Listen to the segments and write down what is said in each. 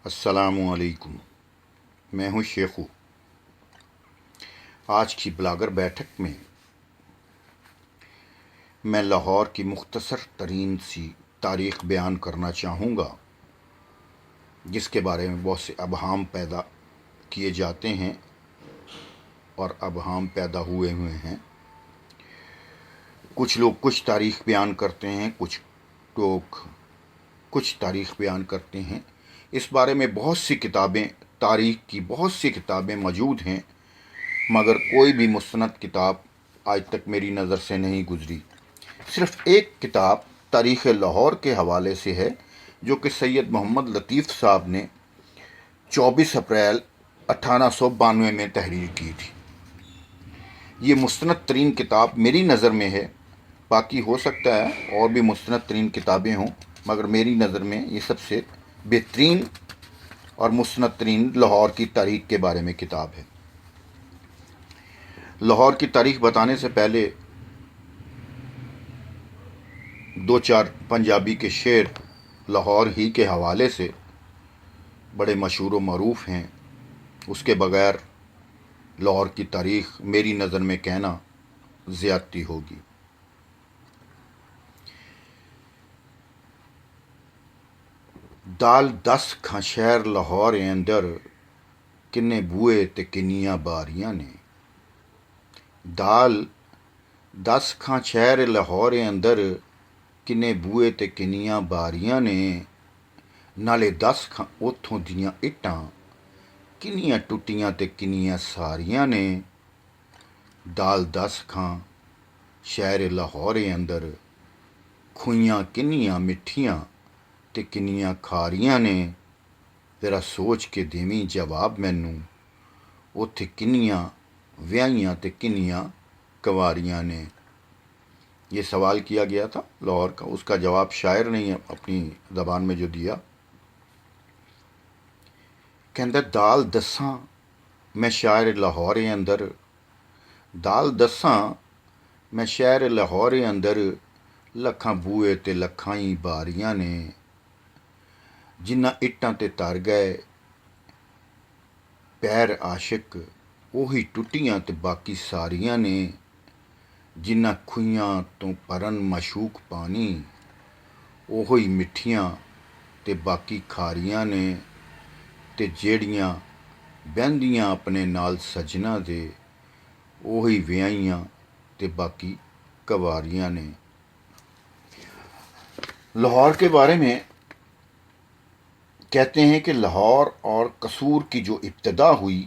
السلام علیکم، میں ہوں شیخو۔ آج کی بلاگر بیٹھک میں میں لاہور کی مختصر ترین سی تاریخ بیان کرنا چاہوں گا، جس کے بارے میں بہت سے ابہام پیدا کیے جاتے ہیں اور ابہام پیدا ہوئے ہیں۔ کچھ لوگ کچھ تاریخ بیان کرتے ہیں، کچھ لوگ کچھ تاریخ بیان کرتے ہیں۔ اس بارے میں بہت سی کتابیں، تاریخ کی بہت سی کتابیں موجود ہیں، مگر کوئی بھی مستند کتاب آج تک میری نظر سے نہیں گزری۔ صرف ایک کتاب تاریخ لاہور کے حوالے سے ہے، جو کہ سید محمد لطیف صاحب نے 24 اپریل 1892 میں تحریر کی تھی۔ یہ مستند ترین کتاب میری نظر میں ہے، باقی ہو سکتا ہے اور بھی مستند ترین کتابیں ہوں، مگر میری نظر میں یہ سب سے بہترین اور مستند ترین لاہور کی تاریخ کے بارے میں کتاب ہے۔ لاہور کی تاریخ بتانے سے پہلے دو چار پنجابی کے شعر لاہور ہی کے حوالے سے بڑے مشہور و معروف ہیں، اس کے بغیر لاہور کی تاریخ میری نظر میں کہنا زیادتی ہوگی۔ دال 10 کھاں شہر لاہور اندر، کنے بوئے تے کنیاں باریاں نے۔ دال 10 کھاں شہر لاہور اندر، کنے بوئے تے کنیاں باریاں نے۔ نالے 10 کھاں اتھوں دیاں اٹاں، کنیاں ٹوٹیاں تے کنیاں ساریاں نے۔ دال 10 کھاں شہر لاہور اندر، کھوئیاں کنیاں مٹھیاں تے کنیاں کھاریاں نے۔ ذرا سوچ کے دیویں جواب مینوں، اتھے کنیاں ویائیاں تے کنیاں کنواریاں نے۔ یہ سوال کیا گیا تھا لاہور کا، اس کا جواب شاعر نے اپنی زبان میں جو دیا، کہندا دال 10 میں شہر لاہور اندر، دال 10 میں شہر لاہور اندر، لکھاں بوئے تے لکھاں ہی باریاں نے۔ جنہ اٹاں تے تر گئے پیر عاشق، وہی ٹوٹیاں تے باقی ساریاں نے۔ جنہ کھوئیاں تو پرن مشوق پانی، وہی مٹھیاں تے باقی کھاریاں نے۔ تے جیڑیاں بہندیاں اپنے نال سجنا دے، وہی ویائیاں تے باقی کنواریاں نے۔ لاہور کے بارے میں کہتے ہیں کہ لاہور اور قصور کی جو ابتدا ہوئی،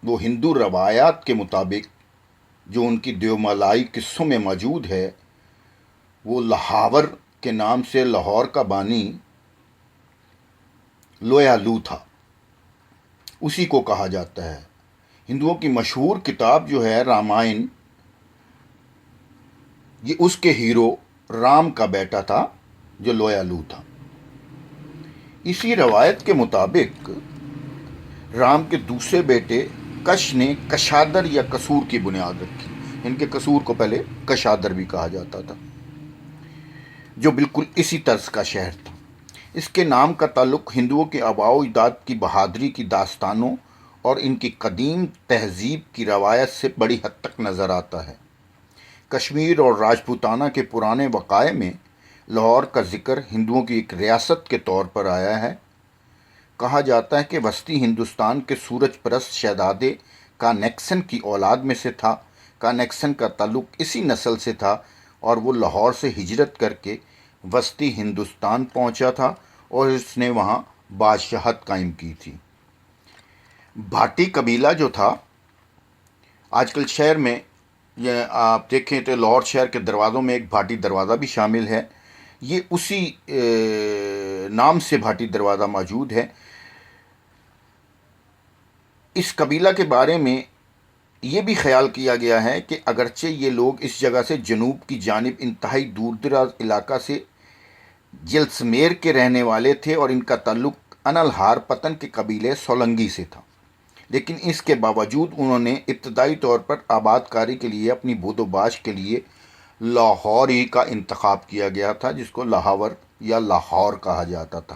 وہ ہندو روایات کے مطابق جو ان کی دیومالائی قصوں میں موجود ہے، وہ لاہور کے نام سے لاہور کا بانی لویالو تھا، اسی کو کہا جاتا ہے۔ ہندوؤں کی مشہور کتاب جو ہے رامائن، یہ اس کے ہیرو رام کا بیٹا تھا جو لویالو تھا۔ اسی روایت کے مطابق رام کے دوسرے بیٹے کش نے کشادر یا قصور کی بنیاد رکھی۔ ان کے قصور کو پہلے کشادر بھی کہا جاتا تھا، جو بالکل اسی طرز کا شہر تھا۔ اس کے نام کا تعلق ہندوؤں کے آباء و اجداد کی بہادری کی داستانوں اور ان کی قدیم تہذیب کی روایت سے بڑی حد تک نظر آتا ہے۔ کشمیر اور راجپوتانہ کے پرانے وقائع میں لاہور کا ذکر ہندوؤں کی ایک ریاست کے طور پر آیا ہے۔ کہا جاتا ہے کہ وسطی ہندوستان کے سورج پرست شہزادے کانیکسن کی اولاد میں سے تھا۔ کانیکسن کا تعلق اسی نسل سے تھا اور وہ لاہور سے ہجرت کر کے وسطی ہندوستان پہنچا تھا اور اس نے وہاں بادشاہت قائم کی تھی۔ بھاٹی قبیلہ جو تھا، آج کل شہر میں یہ آپ دیکھیں تو لاہور شہر کے دروازوں میں ایک بھاٹی دروازہ بھی شامل ہے، یہ اسی نام سے بھاٹی دروازہ موجود ہے۔ اس قبیلہ کے بارے میں یہ بھی خیال کیا گیا ہے کہ اگرچہ یہ لوگ اس جگہ سے جنوب کی جانب انتہائی دور دراز علاقہ سے جیسلمیر کے رہنے والے تھے اور ان کا تعلق انلہار پتن کے قبیلے سولنگی سے تھا، لیکن اس کے باوجود انہوں نے ابتدائی طور پر آباد کاری کے لیے اپنی بود و باش کے لیے لاہور ہی کا انتخاب کیا گیا تھا، جس کو لاہور یا لاہور کہا جاتا تھا۔